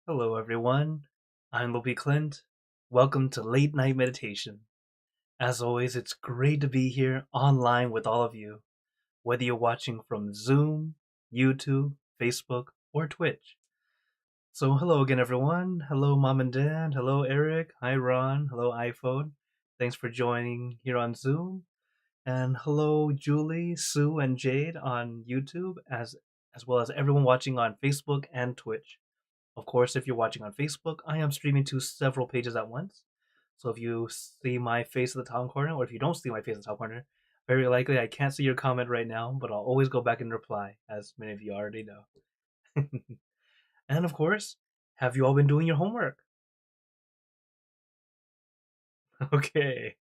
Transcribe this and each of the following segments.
Hello, everyone. I'm Lopi Clint. Welcome to Late Night Meditation. As always, it's great to be here online with all of you, whether you're watching from Zoom, YouTube, Facebook, or Twitch. So, hello again, everyone. Hello, Mom and Dad. Hello, Eric. Hi, Ron. Hello, iPhone. Thanks for joining here on Zoom. And hello, Julie, Sue, and Jade on YouTube, as well as everyone watching on Facebook and Twitch. Of course, if you're watching on Facebook, I am streaming to several pages at once. So if you see my face at the top corner, or if you don't see my face at the top corner, very likely I can't see your comment right now, but I'll always go back and reply, as many of you already know. And of course, have you all been doing your homework? Okay.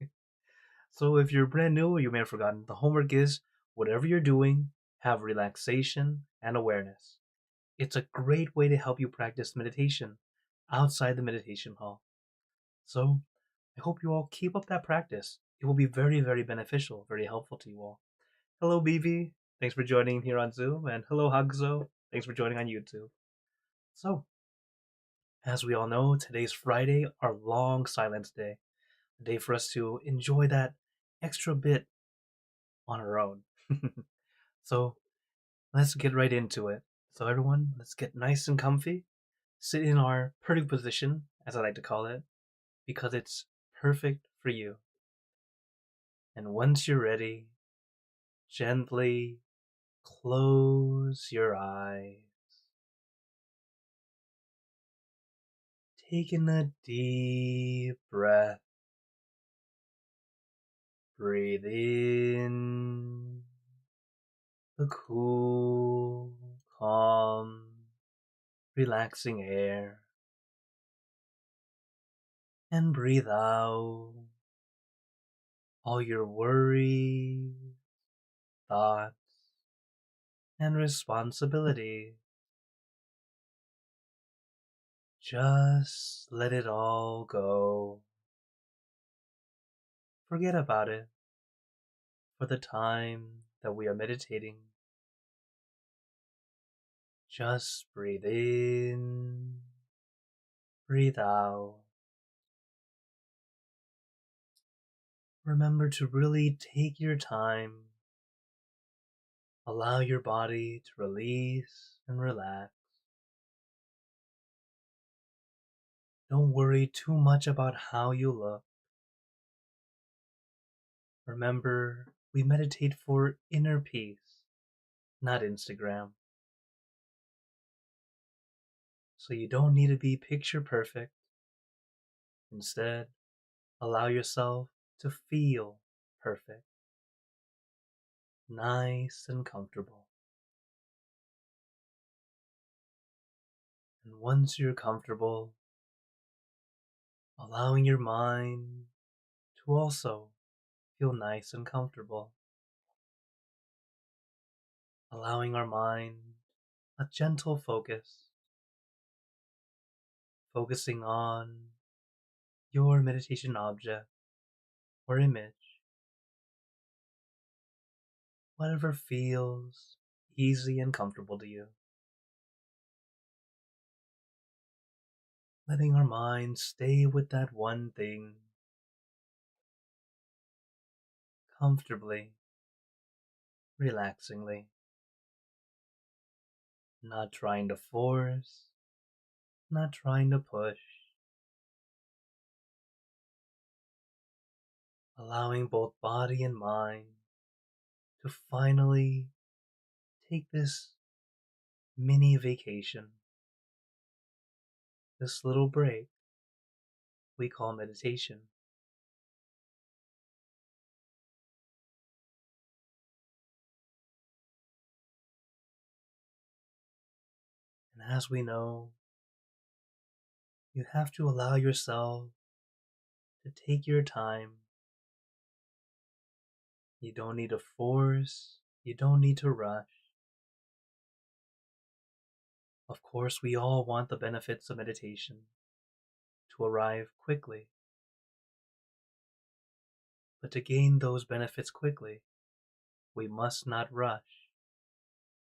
So if you're brand new or you may have forgotten, the homework is whatever you're doing, have relaxation and awareness. It's a great way to help you practice meditation outside the meditation hall. So I hope you all keep up that practice. It will be very, very beneficial, very helpful to you all. Hello, BV. Thanks for joining here on Zoom. And hello, Hagzo. Thanks for joining on YouTube. So, as we all know, today's Friday, our long silence day. A day for us to enjoy that extra bit on our own. So, let's get right into it. So, everyone, let's get nice and comfy. Sit in our perfect position, as I like to call it, because it's perfect for you. And once you're ready, gently close your eyes. Take in a deep breath. Breathe in the cool, calm, relaxing air. And breathe out all your worries, thoughts, and responsibilities. Just let it all go. Forget about it for the time that we are meditating. Just breathe in, breathe out. Remember to really take your time. Allow your body to release and relax. Don't worry too much about how you look. Remember, we meditate for inner peace, not Instagram. So you don't need to be picture perfect. Instead, allow yourself to feel perfect, nice and comfortable. And once you're comfortable, allowing your mind to also feel nice and comfortable. Allowing our mind a gentle focus, focusing on your meditation object or image, whatever feels easy and comfortable to you. Letting our mind stay with that one thing comfortably, relaxingly, not trying to force, not trying to push, allowing both body and mind to finally take this mini vacation, this little break we call meditation. And as we know, you have to allow yourself to take your time. You don't need to force, you don't need to rush. Of course, we all want the benefits of meditation to arrive quickly. But to gain those benefits quickly, we must not rush.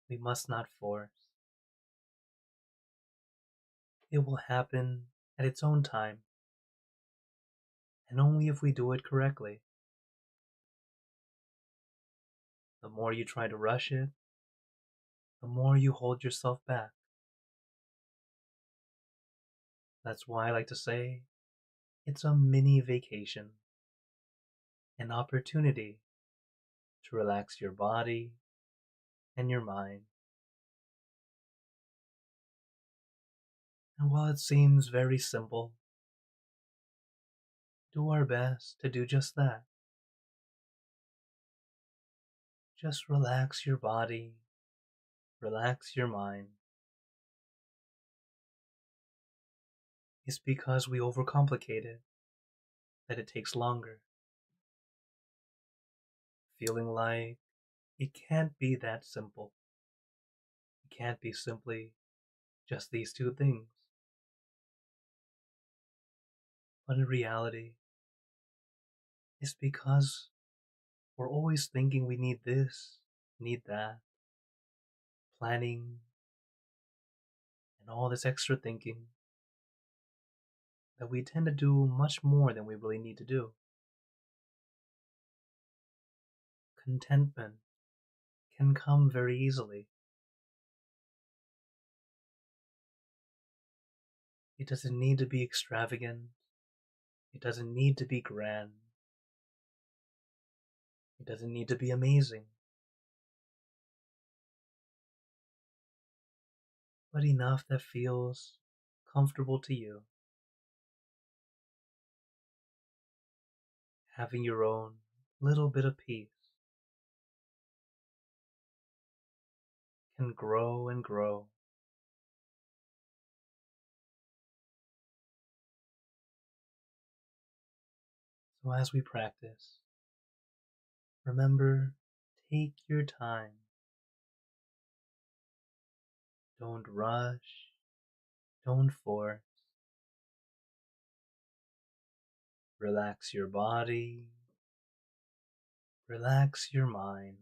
We must not force. It will happen at its own time, and only if we do it correctly. The more you try to rush it, the more you hold yourself back. That's why I like to say it's a mini vacation, an opportunity to relax your body and your mind. And while it seems very simple, do our best to do just that. Just relax your body, relax your mind. It's because we overcomplicate it that it takes longer. Feeling like it can't be that simple. It can't be simply just these two things. But in reality, it's because we're always thinking we need this, need that, planning, and all this extra thinking that we tend to do much more than we really need to do. Contentment can come very easily. It doesn't need to be extravagant. It doesn't need to be grand. It doesn't need to be amazing. But enough that feels comfortable to you. Having your own little bit of peace can grow and grow. So as we practice, remember, take your time. Don't rush. Don't force. Relax your body. Relax your mind.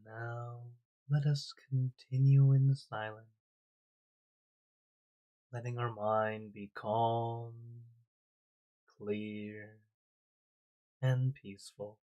Now let us continue in silence, letting our mind be calm, clear, and peaceful.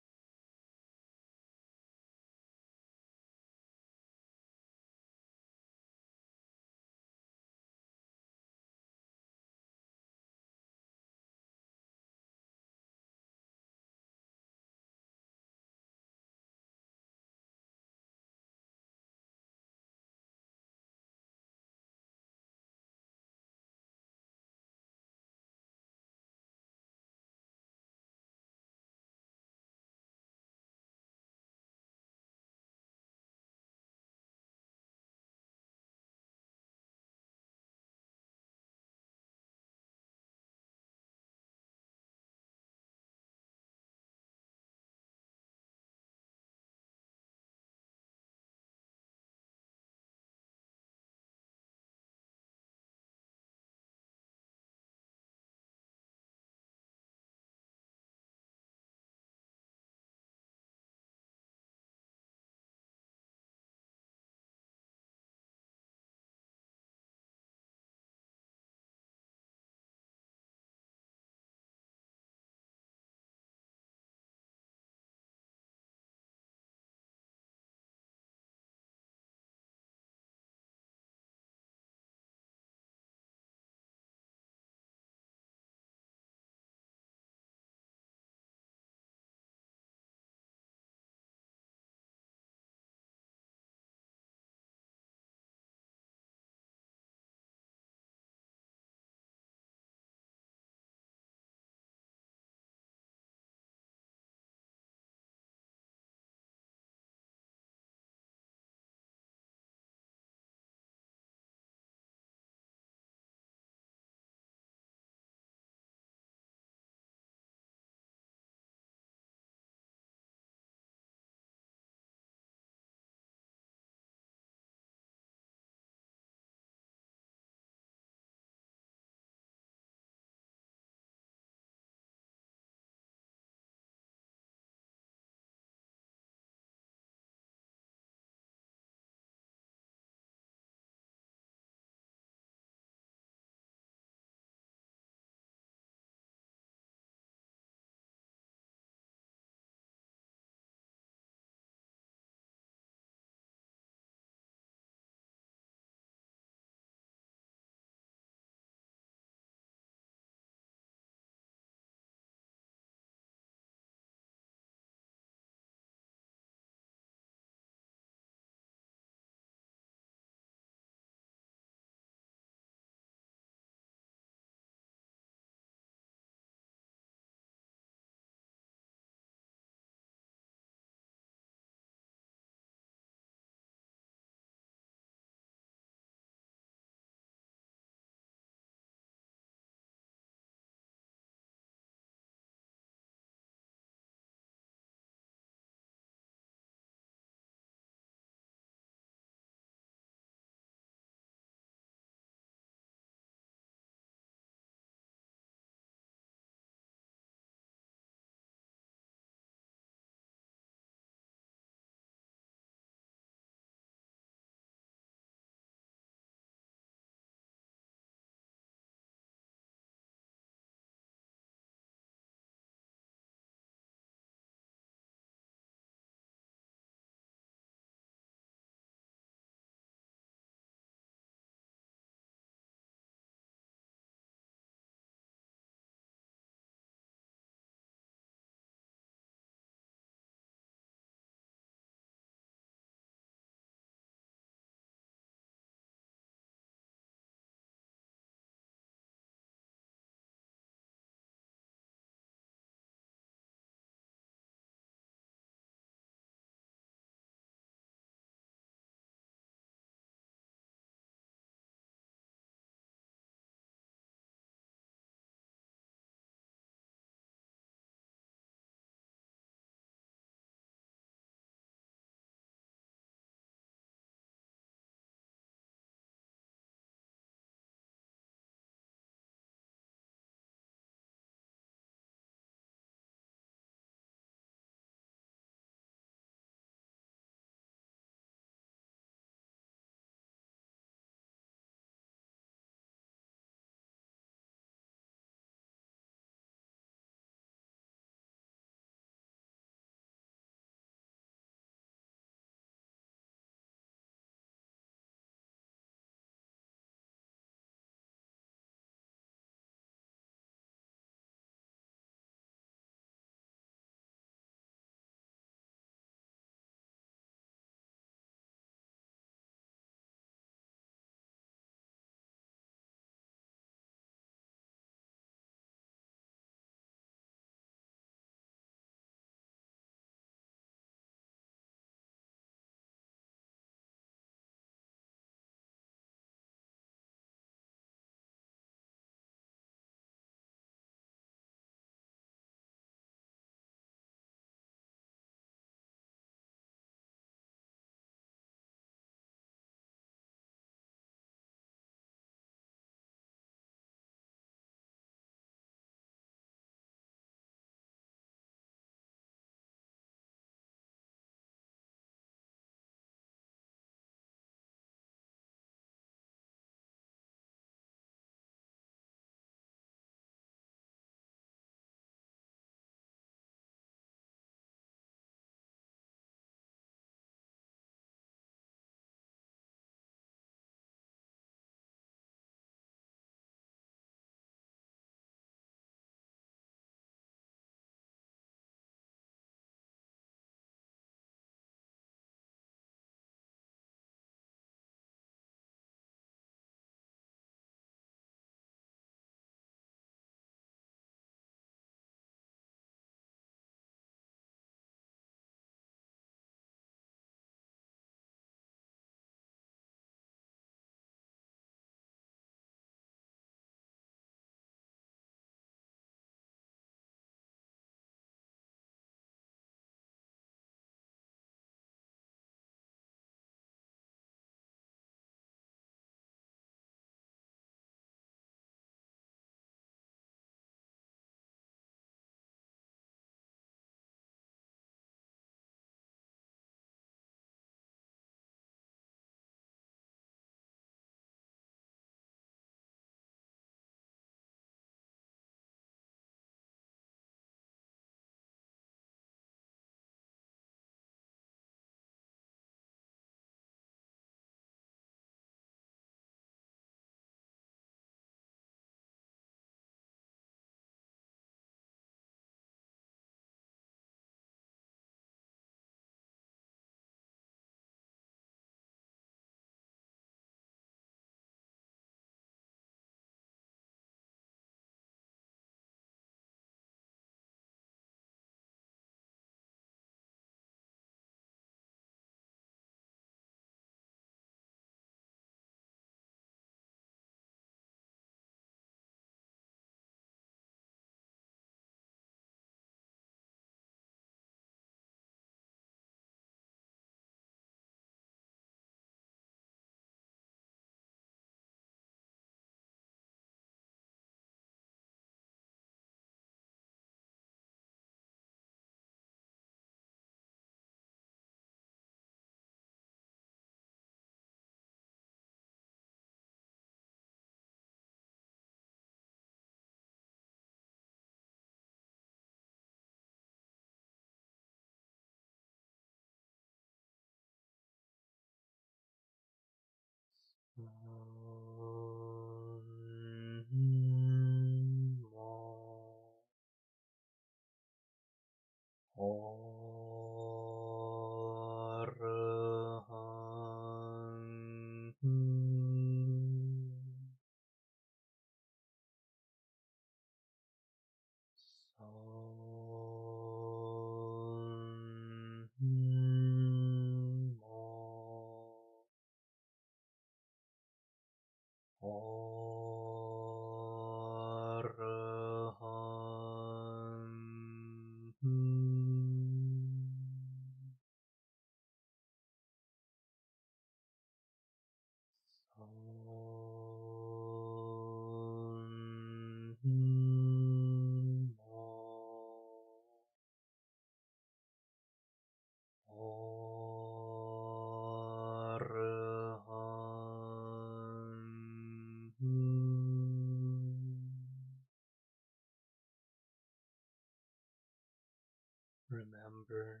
Remember,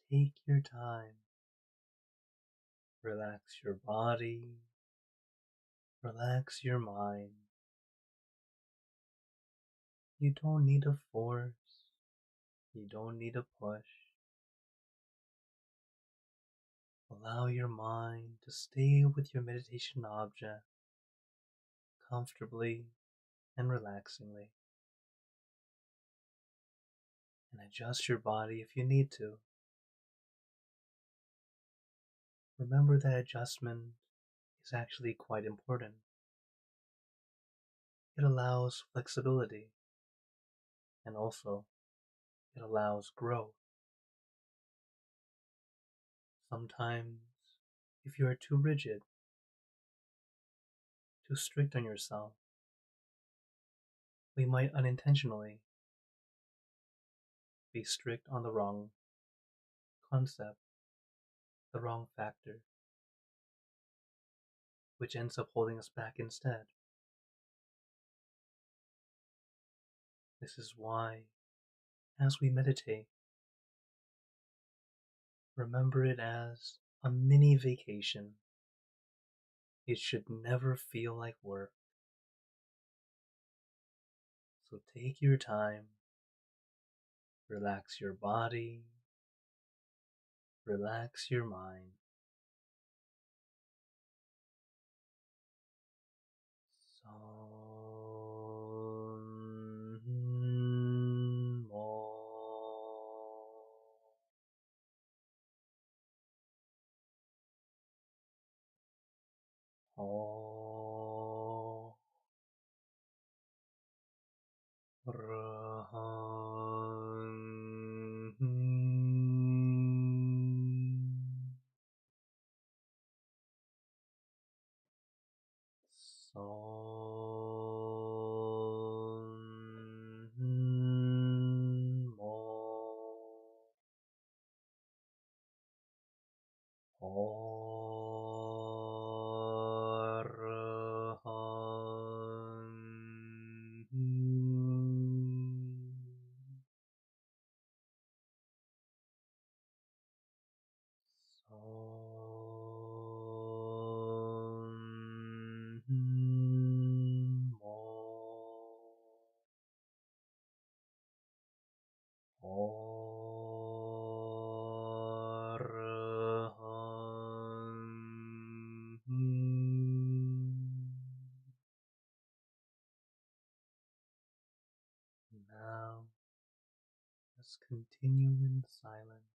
take your time. Relax your body. Relax your mind. You don't need a force. You don't need a push. Allow your mind to stay with your meditation object comfortably and relaxingly. And adjust your body if you need to. Remember that adjustment is actually quite important. It allows flexibility, and also it allows growth. Sometimes, if you are too rigid, too strict on yourself, we might unintentionally be strict on the wrong concept, the wrong factor, which ends up holding us back instead. This is why, as we meditate, remember it as a mini vacation. It should never feel like work. So take your time, relax your body, relax your mind. Now, just continue in silence.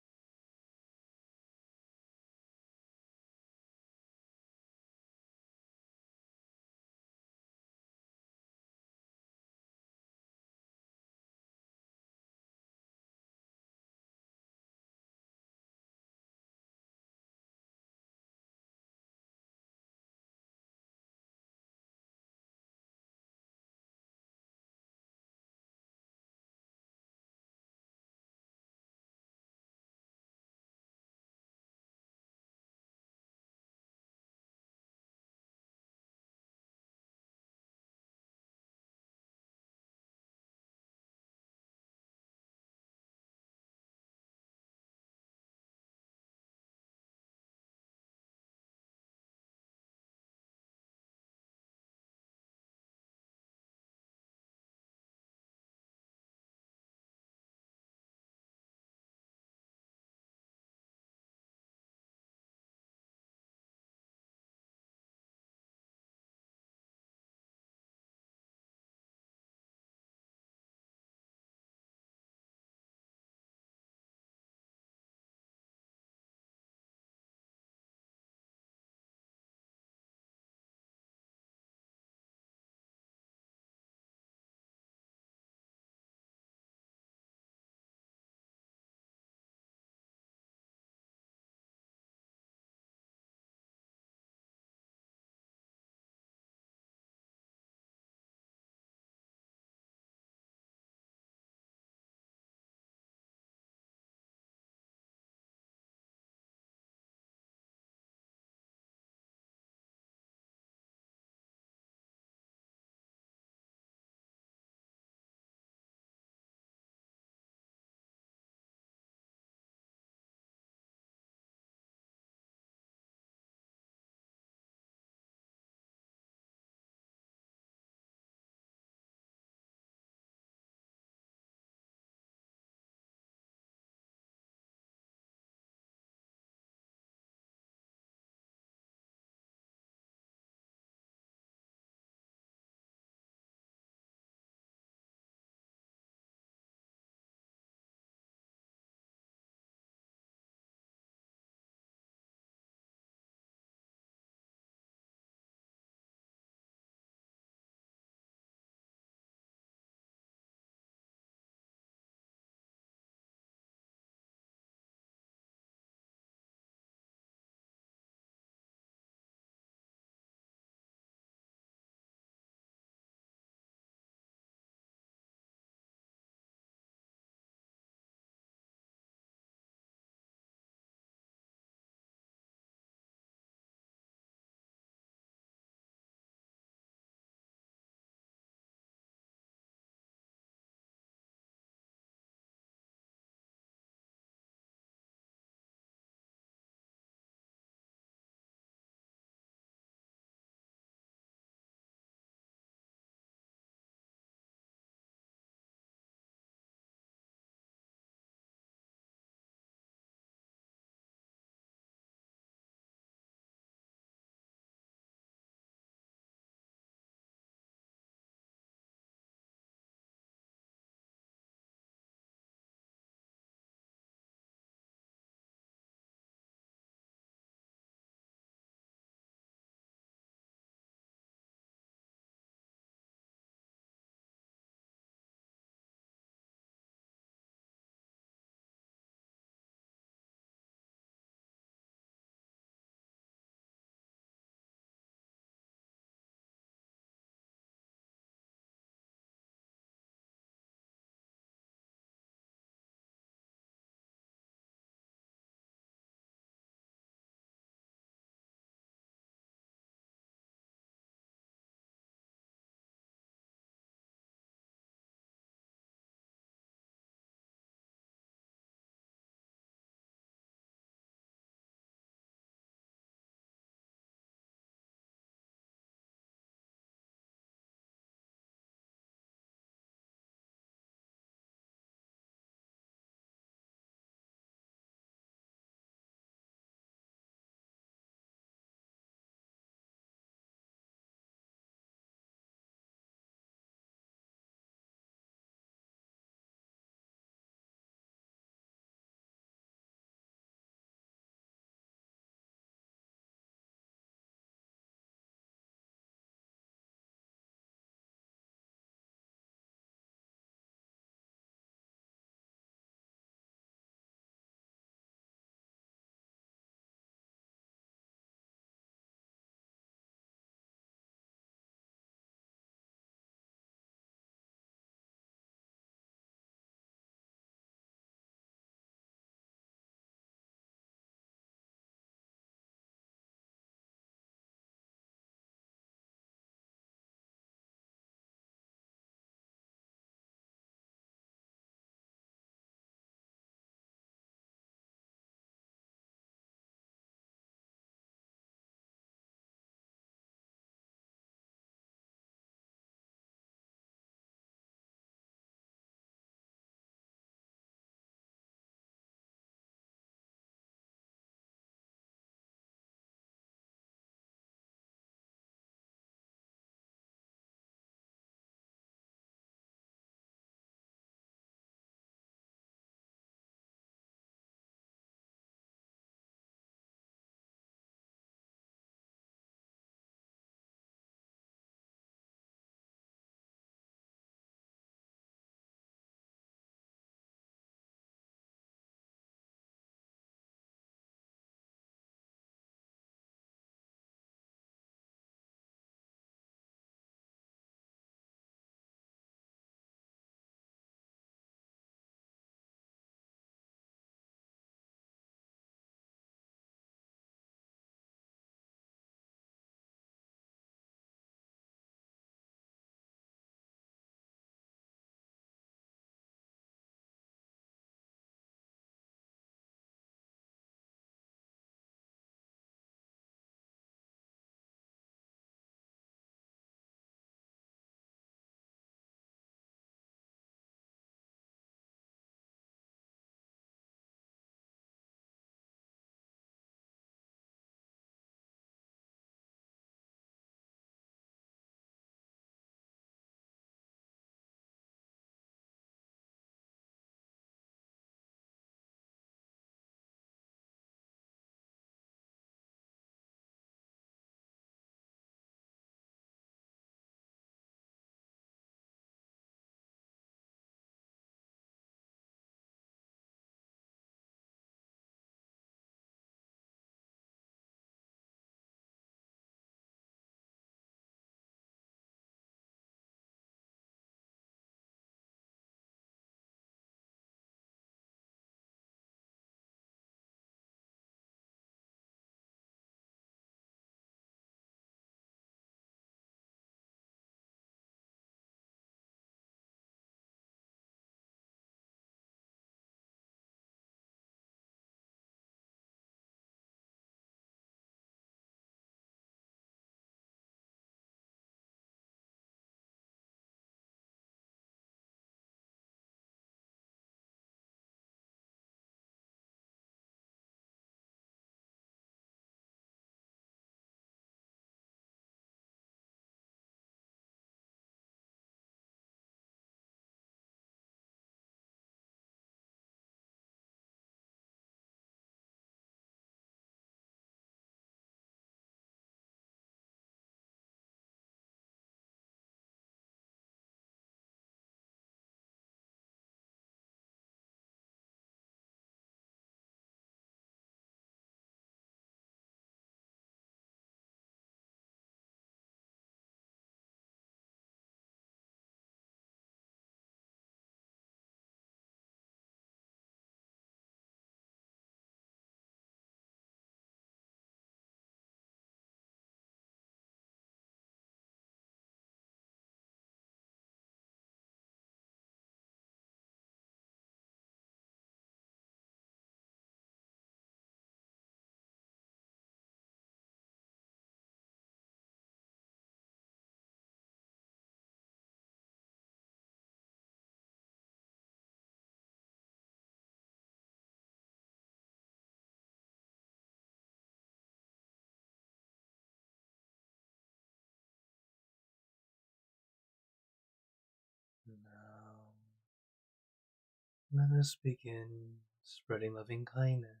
Let us begin spreading loving kindness.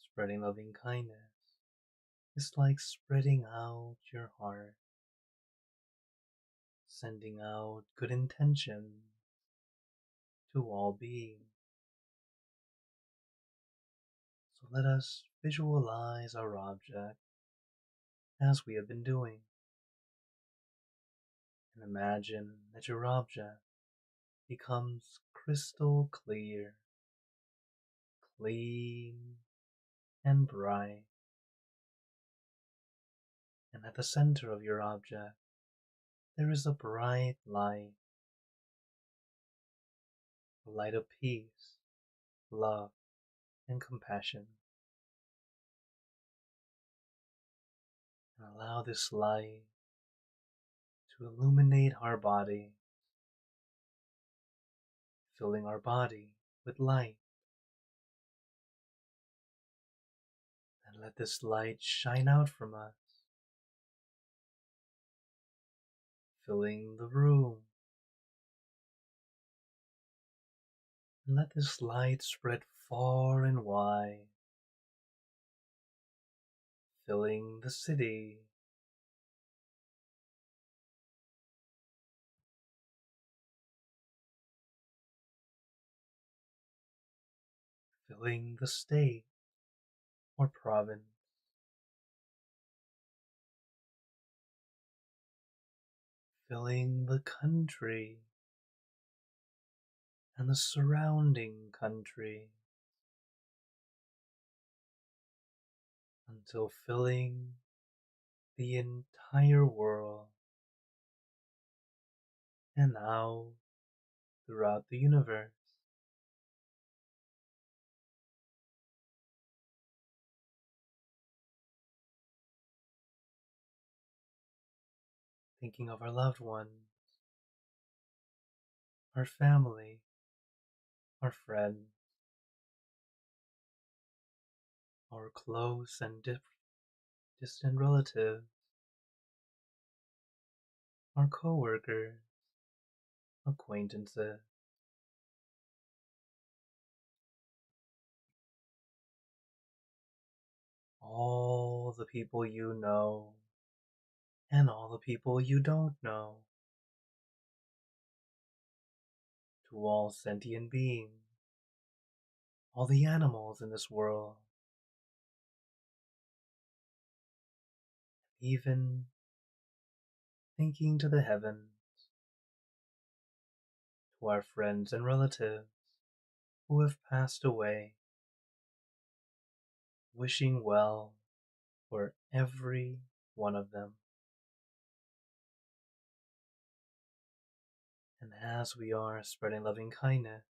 Spreading loving kindness is like spreading out your heart, sending out good intentions to all beings. So let us visualize our object as we have been doing, and imagine that your object becomes crystal clear, clean, and bright. And at the center of your object, there is a bright light, a light of peace, love, and compassion. And allow this light to illuminate our body, filling our body with light. And let this light shine out from us, filling the room. And let this light spread far and wide, filling the city, filling the state or province, filling the country and the surrounding country, until filling the entire world and out throughout the universe. Thinking of our loved ones, our family, our friends, our close and distant relatives, our co-workers, acquaintances, all the people you know and all the people you don't know, to all sentient beings, all the animals in this world, even thinking to the heavens, to our friends and relatives who have passed away, wishing well for every one of them. And as we are spreading loving kindness,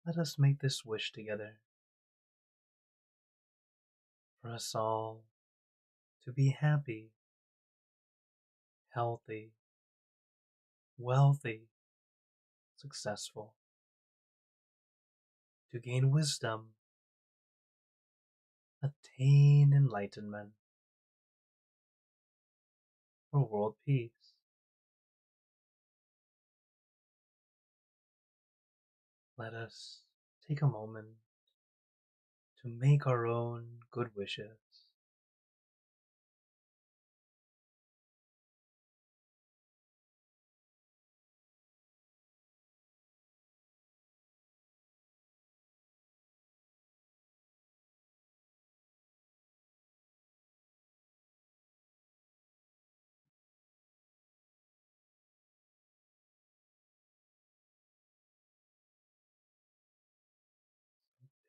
let us make this wish together for us all to be happy, healthy, wealthy, successful, to gain wisdom, attain enlightenment, for world peace. Let us take a moment to make our own good wishes.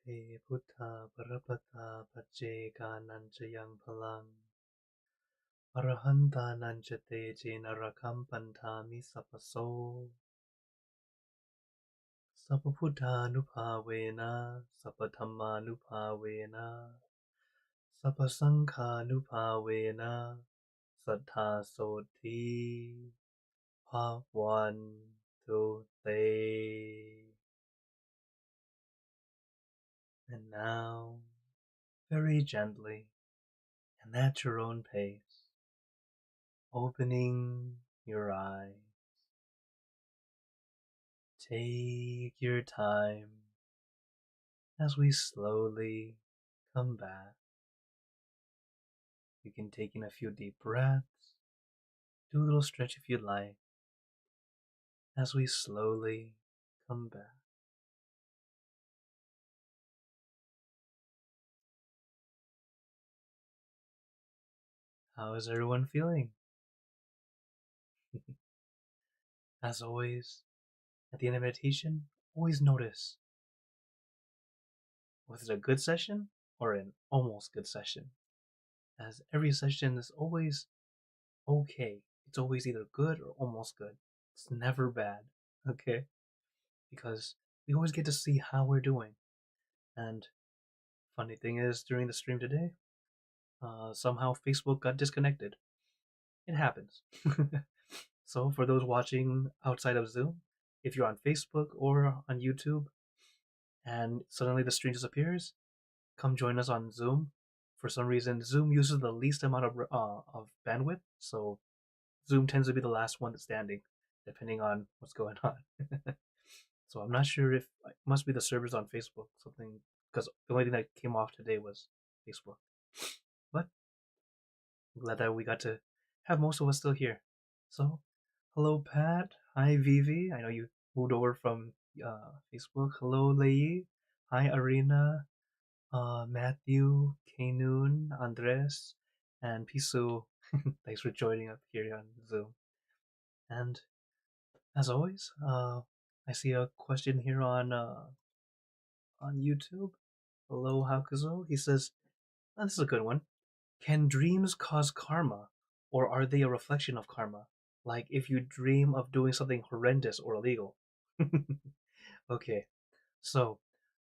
Te Buddha Parapata Pache Nanchayang Palang Arahanta Nanchate Narakam Pantami Sapaso Sapaputanupavena Sapatammanupavena Sapasankhanupavena Sattha Soti Bhavantu Te. And now, very gently and at your own pace, opening your eyes, Take your time as we slowly come back. You can take in a few deep breaths, do a little stretch if you'd like, as we slowly come back. How is everyone feeling? As always, at the end of meditation, always notice, was it a good session or an almost good session? As every session is always okay. It's always either good or almost good. It's never bad, okay? Because we always get to see how we're doing. And funny thing is, during the stream today, somehow Facebook got disconnected. It happens. So for those watching outside of Zoom, if you're on Facebook or on YouTube and suddenly the stream disappears, come join us on Zoom. For some reason, Zoom uses the least amount of bandwidth, so Zoom tends to be the last one that's standing, depending on what's going on. So I'm not sure if it must be the servers on Facebook, something, because the only thing that came off today was Facebook. But I'm glad that we got to have most of us still here. So, hello Pat, hi Vivi. I know you moved over from Facebook. Hello Lei, hi Arena, Matthew, Kanoon, Andres, and Pisu. Thanks for joining up here on Zoom. And as always, I see a question here on YouTube. Hello Hakuzo. He says, oh, this is a good one. Can dreams cause karma, or are they a reflection of karma? Like if you dream of doing something horrendous or illegal. Okay, so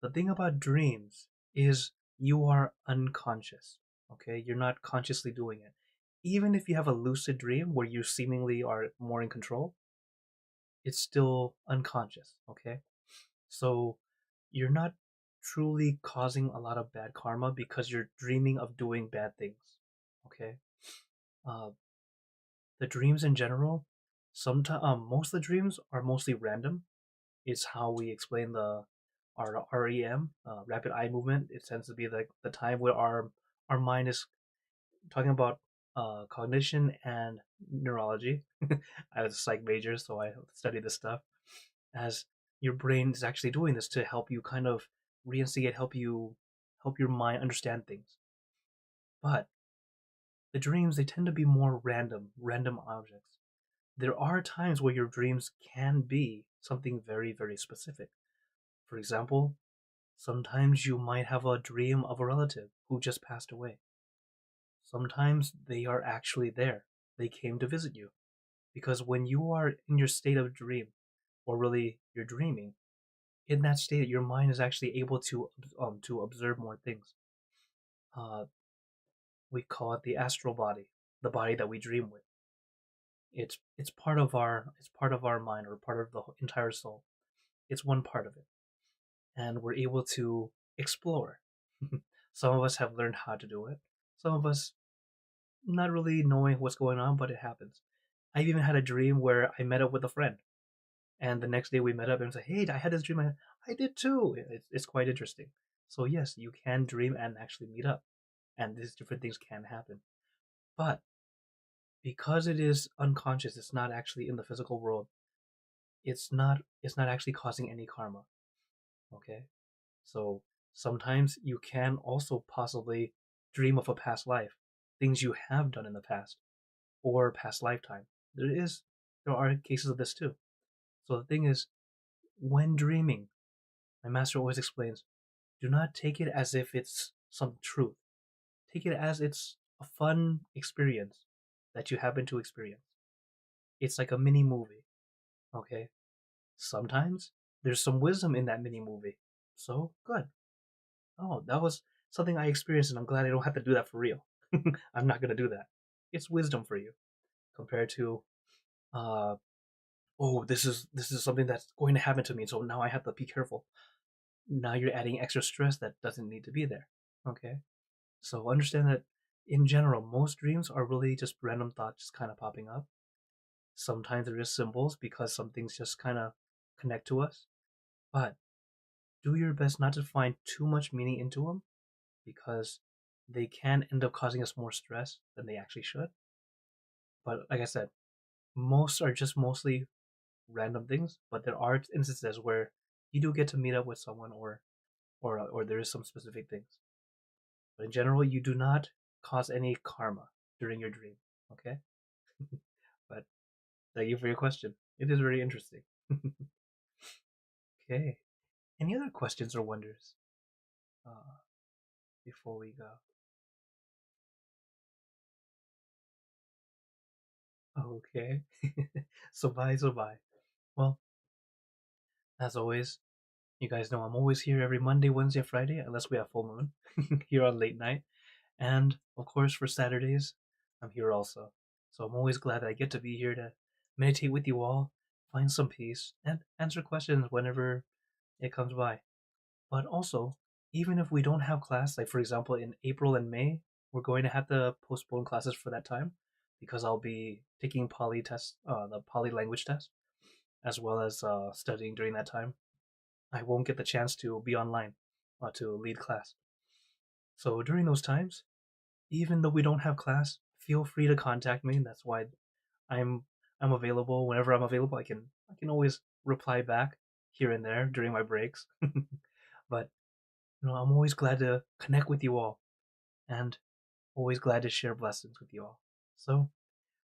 the thing about dreams is you are unconscious. Okay, you're not consciously doing it. Even if you have a lucid dream where you seemingly are more in control, it's still unconscious. Okay, so you're not truly causing a lot of bad karma because you're dreaming of doing bad things. Okay, uh, the dreams in general, sometimes most of the dreams are mostly random. Is how we explain the our REM, rapid eye movement. It tends to be like the time where our mind is talking about cognition and neurology. I was a psych major, so I study this stuff. As your brain is actually doing this to help you kind of reinstigate, help your mind understand things. But the dreams, they tend to be more random objects. There are times where your dreams can be something very, very specific. For example, sometimes you might have a dream of a relative who just passed away. Sometimes they are actually there. They came to visit you. Because when you are in your state of dream, or really you're dreaming, in that state your mind is actually able to observe more things. Uh, we call it the astral body, the body that we dream with. It's part of our mind, or part of the entire soul. It's one part of it, and we're able to explore. Some of us have learned how to do it. Some of us not really knowing what's going on, but it happens. I've even had a dream where I met up with a friend, and the next day we met up and said, "Hey, I had this dream. I did too." It's quite interesting. So yes, you can dream and actually meet up, and these different things can happen. But because it is unconscious, it's not actually in the physical world. It's not actually causing any karma. Okay, so sometimes you can also possibly dream of a past life, things you have done in the past, or past lifetime. There are cases of this too. So the thing is, when dreaming, my master always explains, do not take it as if it's some truth. Take it as it's a fun experience that you happen to experience. It's like a mini movie. Okay? Sometimes there's some wisdom in that mini movie. So good. Oh, that was something I experienced, and I'm glad I don't have to do that for real. I'm not gonna do that. It's wisdom for you compared to uh oh, this is something that's going to happen to me, so now I have to be careful. Now you're adding extra stress that doesn't need to be there. Okay? So understand that in general, most dreams are really just random thoughts just kind of popping up. Sometimes there is symbols because some things just kind of connect to us, but do your best not to find too much meaning into them because they can end up causing us more stress than they actually should. But like I said, most are just mostly random things, but there are instances where you do get to meet up with someone or there is some specific things. But in general, you do not cause any karma during your dream. Okay? But thank you for your question. It is very interesting. Okay. Any other questions or wonders uh, before we go? Okay. So bye, so bye. Well, as always, you guys know I'm always here every Monday, Wednesday, Friday, unless we have full moon here on late night. And of course, for Saturdays, I'm here also. So I'm always glad that I get to be here to meditate with you all, find some peace, and answer questions whenever it comes by. But also, even if we don't have class, like for example in April and May, we're going to have to postpone classes for that time because I'll be taking Pali test, the Pali language test, as well as studying during that time. I won't get the chance to be online to lead class. So during those times, even though we don't have class, feel free to contact me. That's why I'm I'm available whenever I'm available. I can always reply back here and there during my breaks. But I'm always glad to connect with you all and always glad to share blessings with you all. So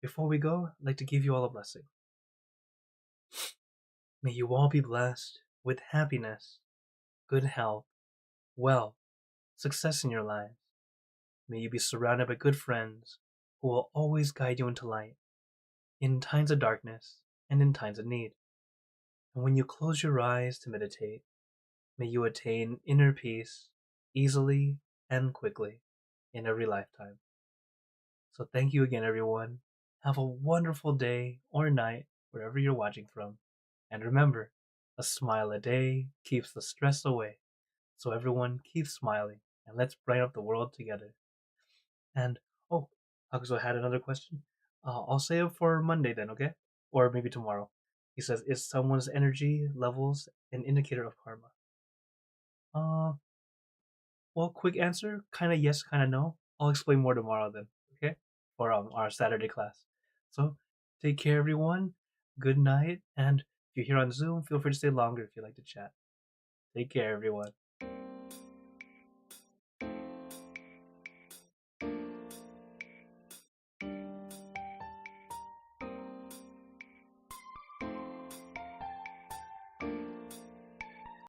before we go, I'd like to give you all a blessing. May you all be blessed with happiness, good health, wealth, success in your lives. May you be surrounded by good friends who will always guide you into light in times of darkness and in times of need. And when you close your eyes to meditate, may you attain inner peace easily and quickly in every lifetime. So thank you again, everyone. Have a wonderful day or night wherever you're watching from. And remember, a smile a day keeps the stress away. So everyone keep smiling and let's brighten up the world together. And oh, I also had another question. I'll save it for Monday then, okay? Or maybe tomorrow. He says, is someone's energy levels an indicator of karma? Uh, well, quick answer, kind of yes, kind of no. I'll explain more tomorrow then, okay? For our Saturday class. So, take care, everyone. Good night, and if you're here on Zoom, feel free to stay longer if you like to chat. Take care, everyone.